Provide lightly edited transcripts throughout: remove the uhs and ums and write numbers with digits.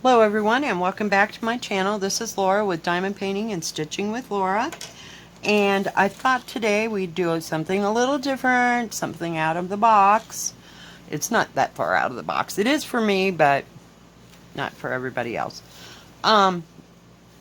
Hello everyone and welcome back to my channel. This is Laura with Diamond Painting and Stitching with Laura. And I thought today we'd do something a little different, something out of the box. It's not that far out of the box. It is for me, but not for everybody else.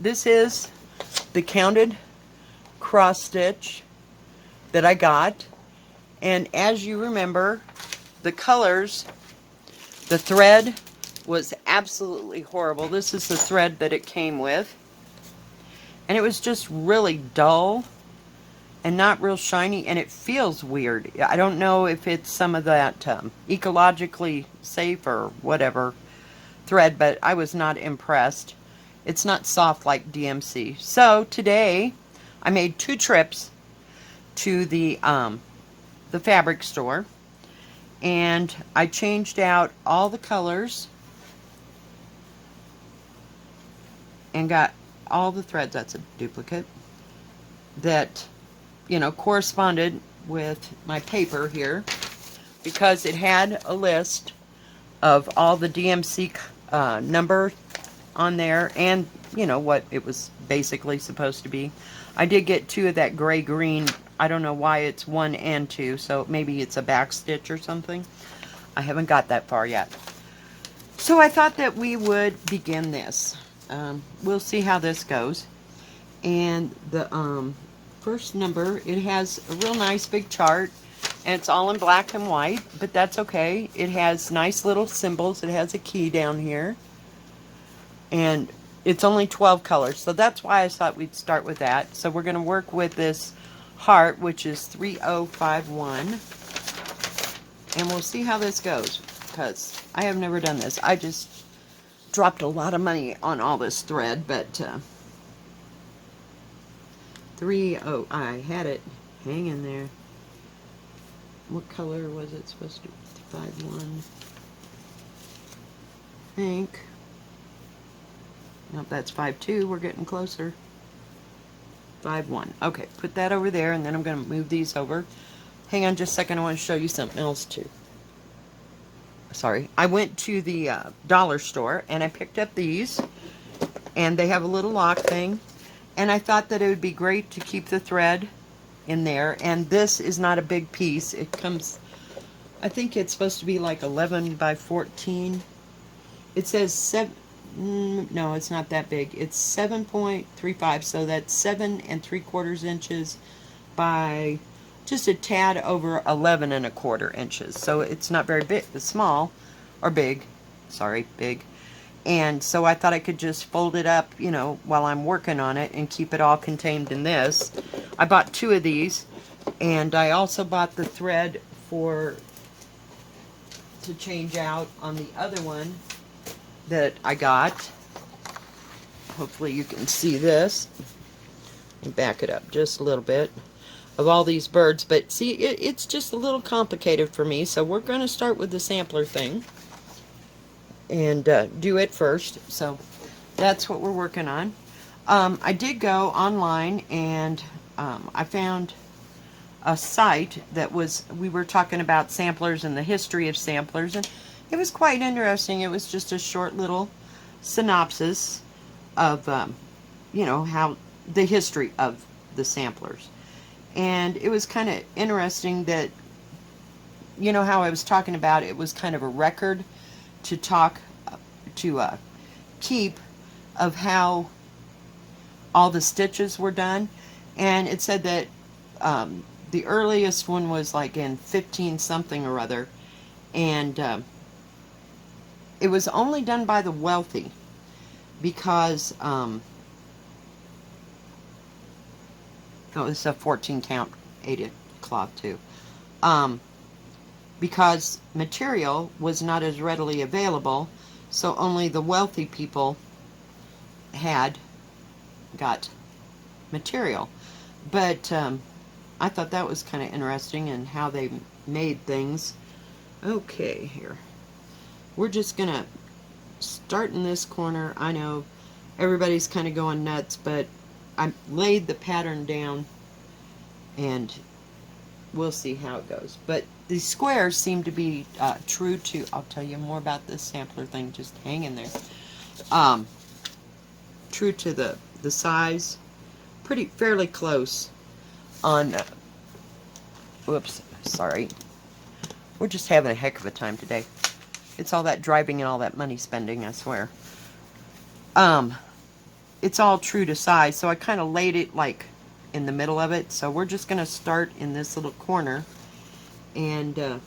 This is the counted cross stitch that I got. And as you remember, the colors, the thread was absolutely horrible. This is the thread that it came with. And it was just really dull and not real shiny, and it feels weird. I don't know if it's some of that ecologically safe or whatever thread, but I was not impressed. It's not soft like DMC. So today I made 2 trips to the fabric store, and I changed out all the colors and got all the threads, that's a duplicate, that, you know, corresponded with my paper here, because it had a list of all the DMC number on there and, you know, what it was basically supposed to be. I did get 2 of that gray green. I don't know why it's 1 and 2, so maybe it's a back stitch or something. I haven't got that far yet. So I thought that we would begin this. We'll see how this goes. And the first number, it has a real nice big chart, and it's all in black and white, but that's okay. It has nice little symbols. It has a key down here, and it's only 12 colors, so that's why I thought we'd start with that. So we're going to work with this heart, which is 3051, and we'll see how this goes, because I have never done this. I just dropped a lot of money on all this thread, but I had it hanging there. What color was it supposed to be? 51. I think. Nope, that's 52. We're getting closer. 51. Okay, put that over there, and then I'm going to move these over. Hang on just a second. I want to show you something else too. Sorry, I went to the dollar store and I picked up these, and they have a little lock thing, and I thought that it would be great to keep the thread in there. And this is not a big piece. It comes, I think it's supposed to be like 11 by 14. It says 7, no, it's not that big. It's 7.35, so that's 7 3/4 inches by just a tad over 11 1/4 inches. So it's not very big. It's small, or big. Sorry, big. And so I thought I could just fold it up, you know, while I'm working on it and keep it all contained in this. I bought 2 of these, and I also bought the thread to change out on the other one that I got. Hopefully you can see this. Let me back it up just a little bit. Of all these birds, but see, it's just a little complicated for me, so we're going to start with the sampler thing and do it first. So that's what we're working on. I did go online, and I found a site that we were talking about samplers and the history of samplers, and it was quite interesting. It was just a short little synopsis of you know, how the history of the samplers. And it was kind of interesting that, you know, how I was talking about, it was kind of a record to keep of how all the stitches were done. And it said that the earliest one was like in 15 something or other, and it was only done by the wealthy, because oh, it's a 14 count 8 cloth too. Because material was not as readily available, so only the wealthy people had got material. But I thought that was kind of interesting, and how they made things. Okay, here. We're just going to start in this corner. I know everybody's kind of going nuts, but I laid the pattern down, and we'll see how it goes. But the squares seem to be true to, I'll tell you more about this sampler thing, just hang in there. Um, true to the size, fairly close on, whoops, sorry. We're just having a heck of a time today. It's all that driving and all that money spending, I swear. Um, it's all true to size, so I kind of laid it like in the middle of it. So we're just going to start in this little corner and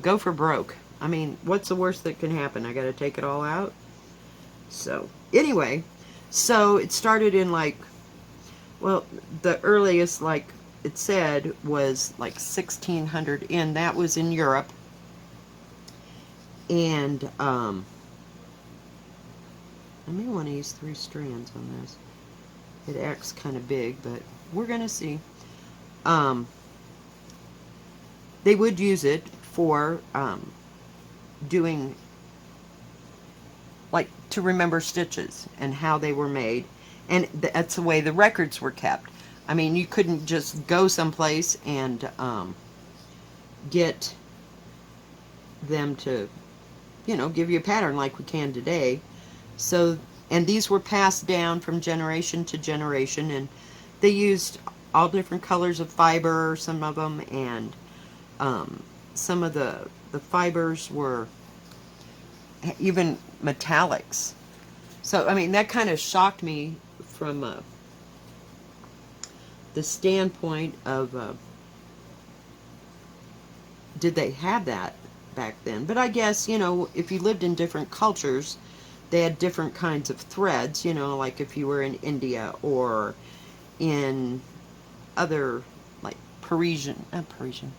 go for broke. I mean, what's the worst that can happen? I got to take it all out. So anyway, so it started in like, well, the earliest, like it said, was like 1600 in. That was in Europe. And I may want to use 3 strands on this. It acts kind of big, but we're going to see. They would use it for doing, like, to remember stitches and how they were made. And that's the way the records were kept. I mean, you couldn't just go someplace and get them to, give you a pattern like we can today. So, and these were passed down from generation to generation, and they used all different colors of fiber, some of them, and some of the fibers were even metallics. So, I mean, that kind of shocked me from the standpoint of did they have that back then? But I guess, if you lived in different cultures, they had different kinds of threads, like if you were in India or in other, like not Parisian,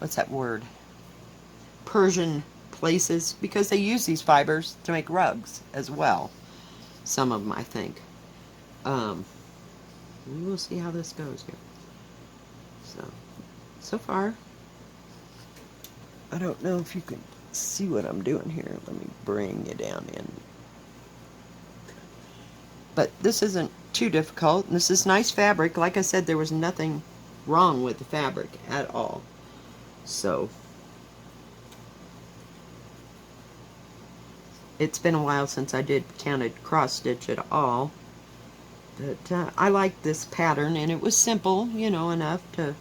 what's that word? Persian places, because they use these fibers to make rugs as well. Some of them, I think. We will see how this goes here. So far, I don't know if you can see what I'm doing here. Let me bring you down in. But this isn't too difficult. This is nice fabric. Like I said, there was nothing wrong with the fabric at all. So, it's been a while since I did counted cross stitch at all. But I liked this pattern, and it was simple, enough to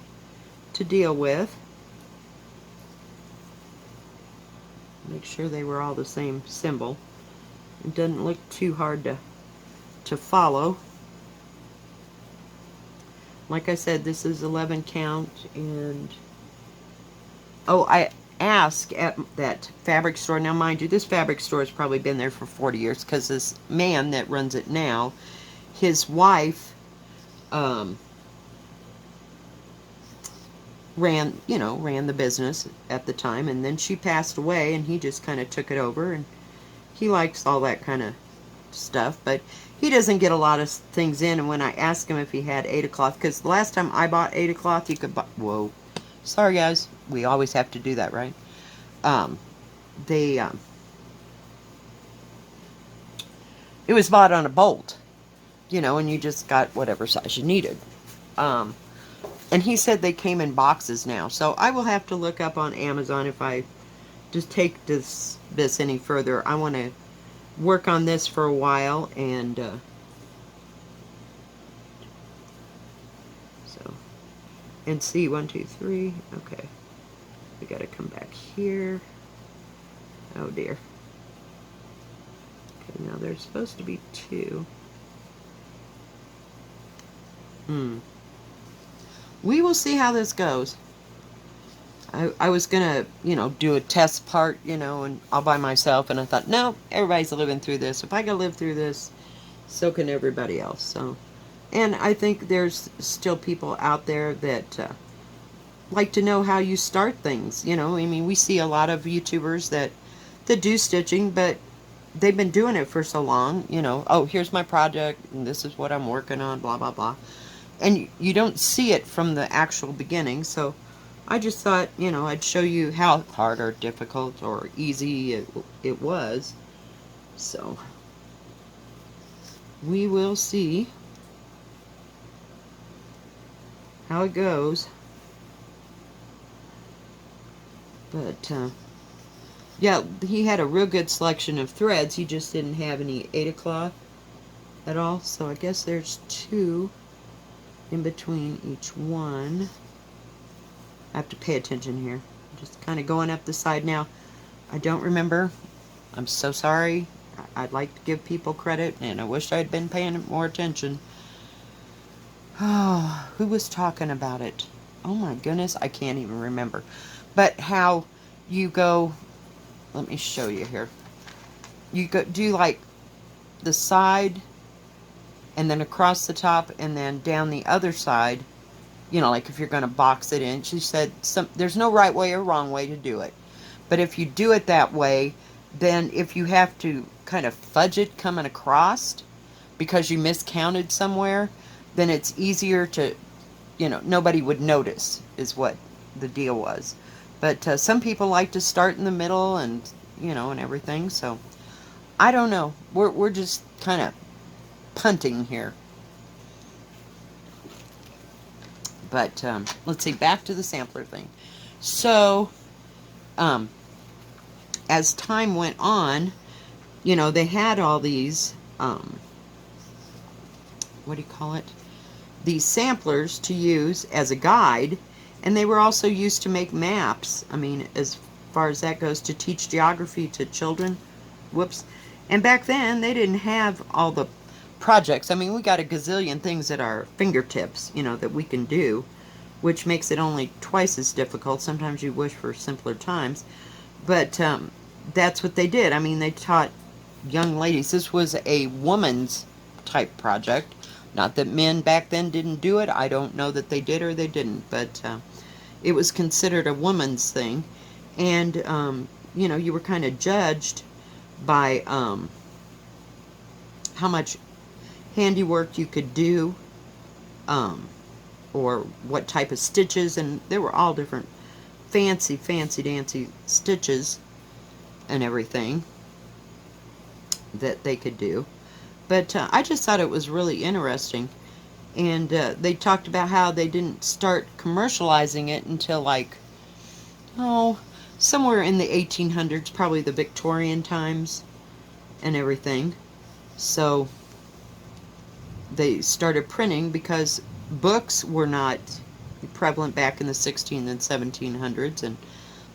deal with. Make sure they were all the same symbol. It doesn't look too hard to follow. Like I said, this is 11 count, and I asked at that fabric store. Now, mind you, this fabric store has probably been there for 40 years, because this man that runs it now, his wife ran the business at the time, and then she passed away, and he just kind of took it over, and he likes all that kind of stuff, but he doesn't get a lot of things in. And when I asked him if he had Ada cloth, because the last time I bought Ada cloth, you could buy, whoa, sorry guys, we always have to do that, right? It was bought on a bolt, and you just got whatever size you needed. And he said they came in boxes now, so I will have to look up on Amazon if I just take this any further. I want to work on this for a while, and and see 1, 2, 3. Okay, we got to come back here. Oh dear. Okay, now there's supposed to be 2. We will see how this goes. I was gonna, do a test part, and all by myself, and I thought, no, everybody's living through this. If I can live through this, so can everybody else. So, and I think there's still people out there that like to know how you start things. I mean, we see a lot of YouTubers that do stitching, but they've been doing it for so long. Oh, here's my project, and this is what I'm working on, blah blah blah, and you don't see it from the actual beginning. So I just thought, I'd show you how hard or difficult or easy it was. So we will see how it goes. But Yeah, he had a real good selection of threads. He just didn't have any Ada cloth at all. So I guess there's 2 in between each one. I have to pay attention here. I'm just kind of going up the side now. I don't remember. I'm so sorry. I'd like to give people credit, and I wish I'd been paying more attention. Oh, who was talking about it? Oh my goodness, I can't even remember. But how you go, let me show you here. You go do like the side and then across the top and then down the other side, you know, like if you're going to box it in. She said there's no right way or wrong way to do it. But if you do it that way, then if you have to kind of fudge it coming across because you miscounted somewhere, then it's easier to, you know, nobody would notice is what the deal was. But some people like to start in the middle and, you know, and everything. So I don't know. We're just kind of punting here. But let's see, back to the sampler thing. So as time went on, you know, they had all these, what do you call it? These samplers to use as a guide, and they were also used to make maps. I mean, as far as that goes, to teach geography to children. Whoops. And back then, they didn't have all the projects. I mean, we got a gazillion things at our fingertips, you know, that we can do, which makes it only twice as difficult. Sometimes you wish for simpler times. But that's what they did. I mean, they taught young ladies. This was a woman's type project. Not that men back then didn't do it. I don't know that they did or they didn't. But it was considered a woman's thing. And, you know, you were kind of judged by how much handiwork you could do, or what type of stitches. And there were all different fancy, fancy, dancy stitches and everything that they could do. But I just thought it was really interesting. And they talked about how they didn't start commercializing it until like, oh, somewhere in the 1800s, probably the Victorian times and everything. So they started printing because books were not prevalent back in the 16 and 1700s. And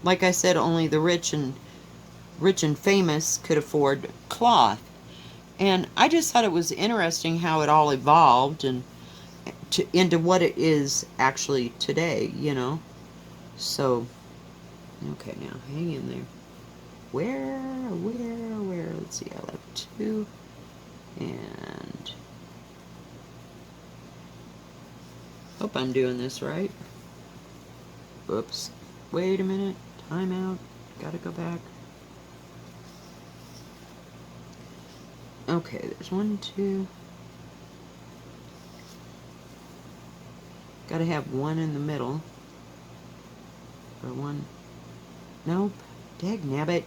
like I said, only the rich and famous could afford cloth. And I just thought it was interesting how it all evolved and into what it is actually today, you know. So, okay, now hang in there. Where? Let's see, I left 2. And hope I'm doing this right. Oops. Wait a minute. Time out. Gotta go back. Okay, there's 1, 2. Gotta have 1 in the middle. Or 1. Nope. Dagnabbit.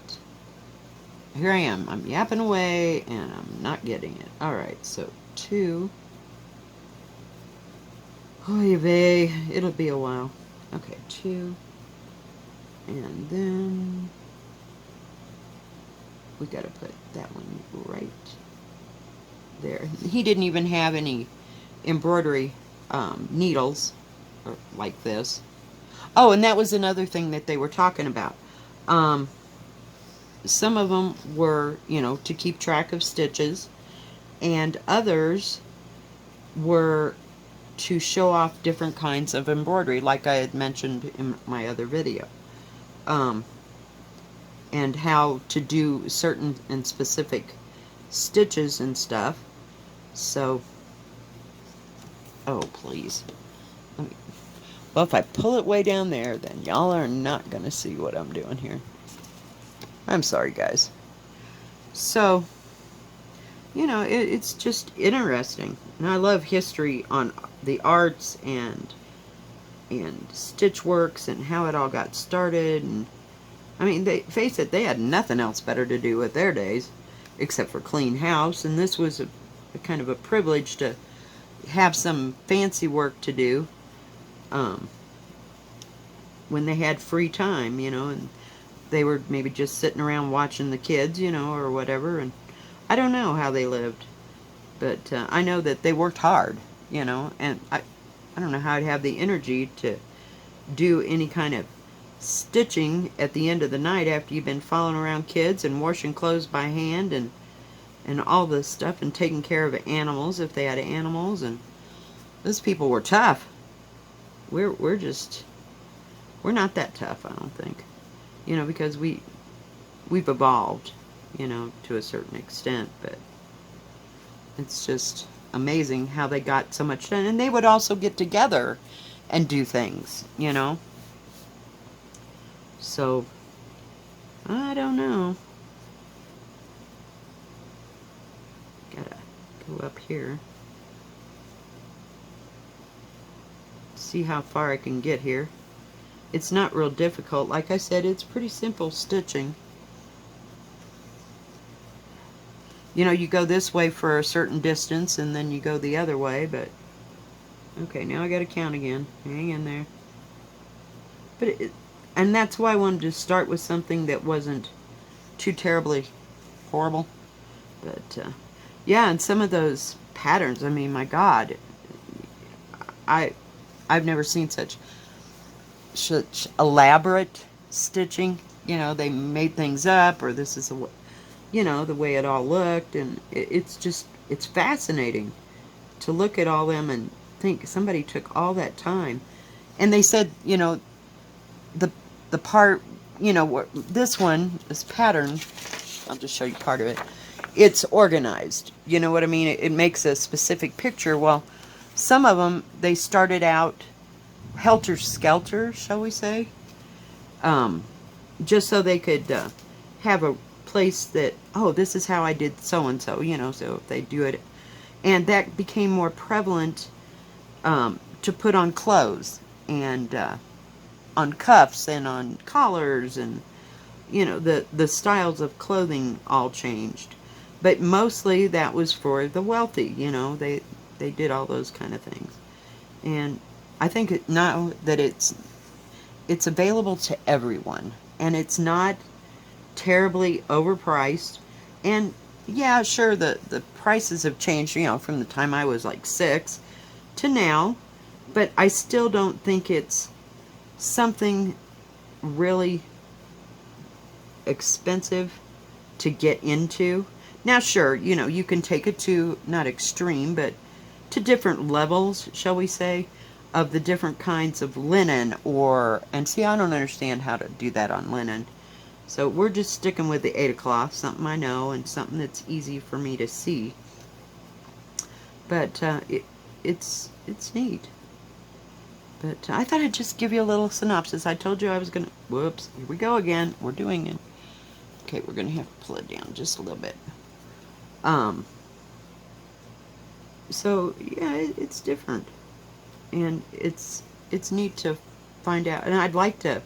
Here I am. I'm yapping away and I'm not getting it. Alright, so 2. Oy vey. It'll be a while. Okay, 2. And then we gotta put that one right there. He didn't even have any embroidery needles like this. Oh, and that was another thing that they were talking about. Some of them were, you know, to keep track of stitches, and others were to show off different kinds of embroidery, like I had mentioned in my other video. And how to do certain and specific stitches and stuff. So, oh please. Well, if I pull it way down there, then y'all are not going to see what I'm doing here. I'm sorry, guys. So, you know, it's just interesting. And I love history on the arts and stitch works and how it all got started. And I mean, face it, they had nothing else better to do with their days except for clean house. And this was a kind of a privilege to have some fancy work to do when they had free time, you know. And they were maybe just sitting around watching the kids, you know, or whatever. And I don't know how they lived, but I know that they worked hard, you know, and I don't know how I'd have the energy to do any kind of stitching at the end of the night after you've been following around kids and washing clothes by hand and all this stuff and taking care of animals if they had animals. And those people were tough. We're just, we're not that tough, I don't think, you know, because we've evolved, you know, to a certain extent. But it's just amazing how they got so much done. And they would also get together and do things, you know. So I don't know. Gotta go up here. See how far I can get here. It's not real difficult. Like I said, it's pretty simple stitching. You know, you go this way for a certain distance and then you go the other way, but okay, now I gotta count again. Hang in there. But and that's why I wanted to start with something that wasn't too terribly horrible. But yeah, and some of those patterns, I mean, my God, I've never seen such elaborate stitching. You know, they made things up, or this is you know, the way it all looked, and it's just, it's fascinating to look at all them and think somebody took all that time. And they said, you know, the part, you know, this one, this pattern, I'll just show you part of it. It's organized. You know what I mean? It makes a specific picture. Well, some of them, they started out helter-skelter, shall we say, just so they could have a place that, oh, this is how I did so-and-so, you know, so if they do it. And that became more prevalent to put on clothes and on cuffs and on collars, and, you know, the styles of clothing all changed. But mostly that was for the wealthy, you know, they did all those kind of things. And I think now that it's available to everyone, and it's not terribly overpriced. And yeah, sure, the prices have changed, you know, from the time I was like 6 to now, but I still don't think it's something really expensive to get into. Now, sure, you know, you can take it to, not extreme, but to different levels, shall we say, of the different kinds of linen, or, and see, I don't understand how to do that on linen. So we're just sticking with the Ada cloth, something I know and something that's easy for me to see. But it's neat. But I thought I'd just give you a little synopsis. I told you I was going to... Whoops. Here we go again. We're doing it. Okay, we're going to have to pull it down just a little bit. So, yeah, it's different. And it's neat to find out. And I'd like to,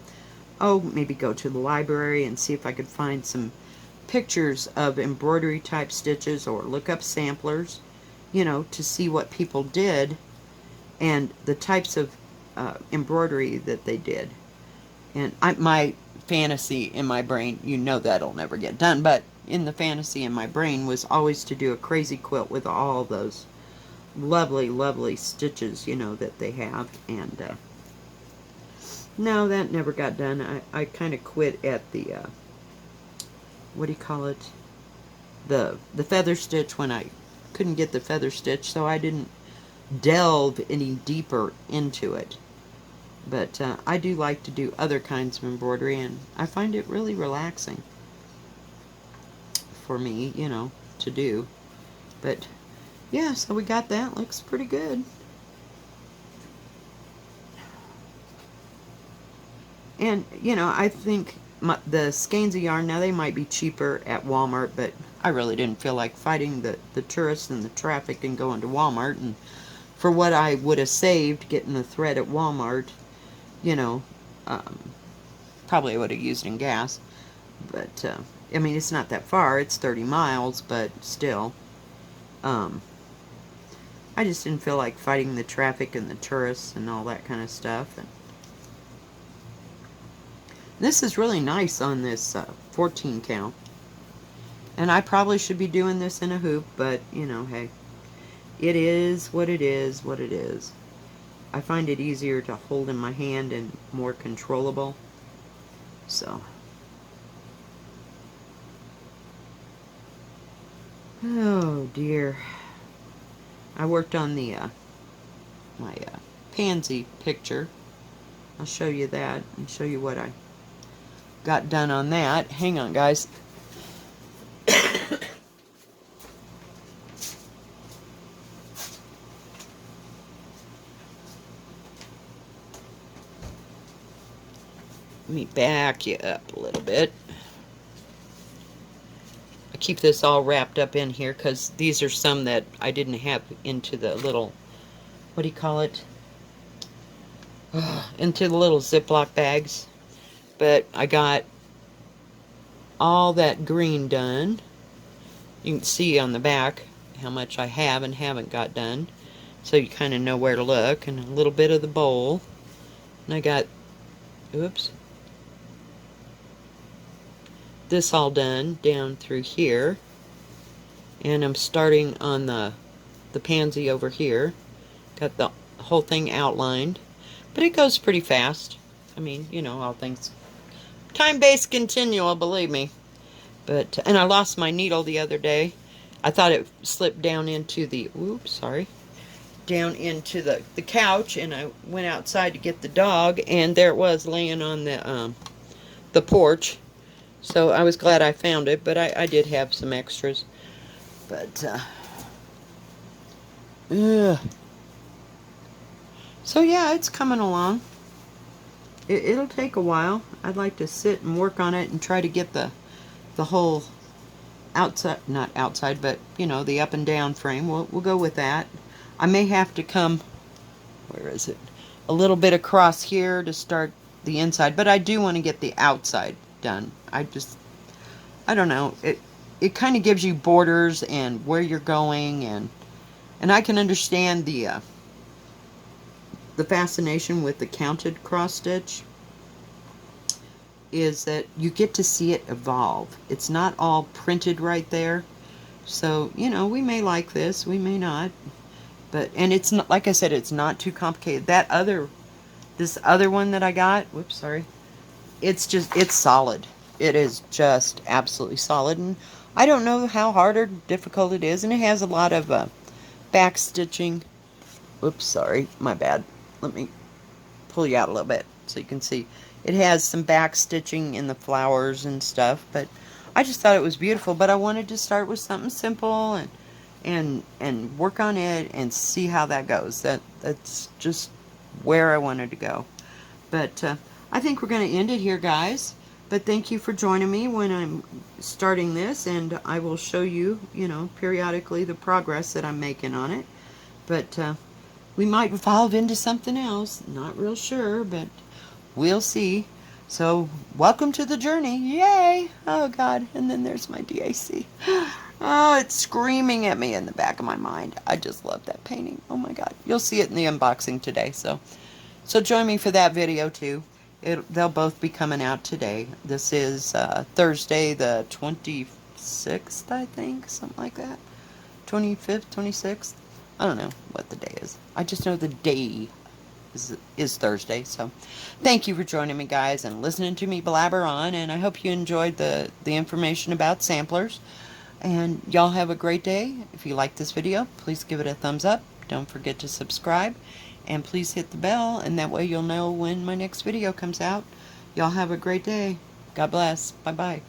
maybe go to the library and see if I could find some pictures of embroidery type stitches, or look up samplers, you know, to see what people did and the types of embroidery that they did. And my fantasy in my brain, you know that'll never get done, but in the fantasy in my brain was always to do a crazy quilt with all those lovely, lovely stitches, you know, that they have. And no, that never got done. I kind of quit at the, what do you call it? The feather stitch, when I couldn't get the feather stitch, so I didn't delve any deeper into it. But I do like to do other kinds of embroidery, and I find it really relaxing for me, you know, to do. But yeah, so we got that. Looks pretty good. And, you know, I think the skeins of yarn, now they might be cheaper at Walmart, but I really didn't feel like fighting the tourists and the traffic and going to Walmart. And for what I would have saved getting the thread at Walmart, you know, probably I would have used in gas. But, I mean, it's not that far. It's 30 miles, but still. I just didn't feel like fighting the traffic and the tourists and all that kind of stuff. And This is really nice on this 14 count. And I probably should be doing this in a hoop, but, you know, hey. It is what it is, what it is. I find it easier to hold in my hand and more controllable. So. Oh, dear. I worked on the my pansy picture. I'll show you that and show you what I got done on that. Hang on, guys. Let me back you up a little bit. I keep this all wrapped up in here because these are some that I didn't have into the little, what do you call it? Into the little Ziploc bags. But I got all that green done. You can see on the back how much I have and haven't got done. So you kind of know where to look. And a little bit of the bowl. And I got, oops, this all done down through here. And I'm starting on the pansy over here. Got the whole thing outlined. But it goes pretty fast. I mean, you know, all things time-based continual, believe me. But, and I lost my needle the other day. I thought it slipped down into the, oops, sorry, down into the couch, and I went outside to get the dog, and there it was laying on the porch. So I was glad I found it, but I did have some extras. But, so yeah, it's coming along. It'll take a while. I'd like to sit and work on it and try to get the whole outside, not outside, but, you know, the up and down frame. We'll go with that. I may have to come, where is it? A little bit across here to start the inside, but I do want to get the outside done. I don't know. It kind of gives you borders and where you're going, and I can understand the fascination with the counted cross stitch is that you get to see it evolve. It's not all printed right there. So, you know, we may like this, we may not. But, and it's not, like I said, it's not too complicated. This other one that I got, whoops, sorry. It's solid. It is just absolutely solid. And I don't know how hard or difficult it is. And it has a lot of back stitching. Oops, sorry, my bad. Let me pull you out a little bit so you can see. It has some back stitching in the flowers and stuff, but I just thought it was beautiful. But I wanted to start with something simple and work on it and see how that goes. That's just where I wanted to go. But I think we're going to end it here, guys. But thank you for joining me when I'm starting this, and I will show you, you know, periodically the progress that I'm making on it. But we might evolve into something else. Not real sure, but we'll see. So, welcome to the journey. Yay! Oh, God. And then there's my DAC. Oh, it's screaming at me in the back of my mind. I just love that painting. Oh, my God. You'll see it in the unboxing today. So join me for that video, too. They'll both be coming out today. This is Thursday the 26th, I think. Something like that. 25th, 26th. I don't know what the day is. I just know the day is Thursday. So thank you for joining me, guys, and listening to me blabber on. And I hope you enjoyed the information about samplers. And y'all have a great day. If you like this video, please give it a thumbs up. Don't forget to subscribe. And please hit the bell, and that way you'll know when my next video comes out. Y'all have a great day. God bless. Bye-bye.